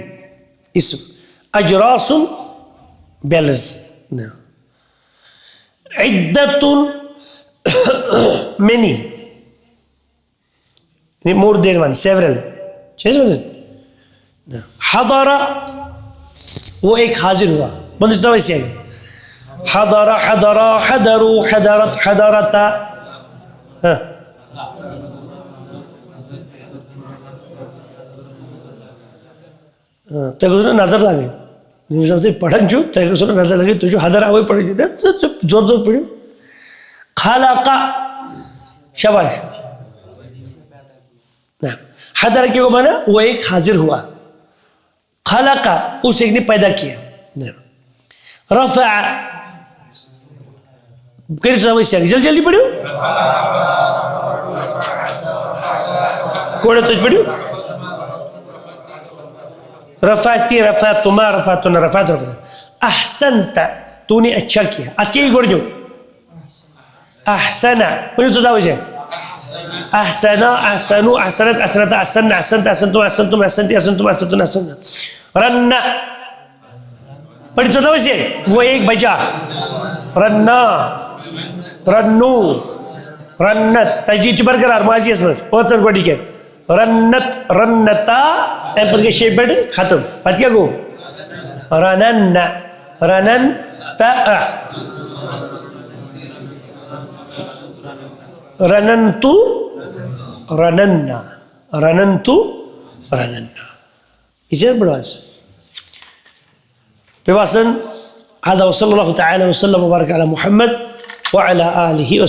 اسم اجراس بیلز عدت many more than one several حضر وہ ایک حاضر ہوا بندش تو ویسے آئی حضر حضر حضروا حضرت حضرتا نظر لگے پڑھن چھو نظر لگے تو حضر آوے پڑھی دیتا زور زور پڑھو خلق شباش حضر کیا مانا وہ ایک حاضر ہوا خلق اس ایک نے پیدا کیا رفع جلدی جلدی پڑھو کوڑے تو پڑھو رفعتی رفعتما رفعتنا رفعت رفعت احسنت تو نے اچھا کیا ات کے گوڑ جو احسنا پڑھو تو داوی جائے احسنا احسنو احسنت احسنت احسن احسنت احسنتم احسنتم احسنتی احسنتم احسنتم احسنت رن پڑھو تو داوی جائے وہ ایک بجا رننا رنو رنت تجدید برقرار ماضی اسمت پہنچن گوڑی کے رنت رنتا ایم پر کے شیپ بیٹھ ختم پت کیا گو رنن رنن تا رننتو رننا رننتو رننا اجازت بڑھواز بواسن هذا وصلى الله تعالى وسلم وبارك على محمد وعلى آله وسلم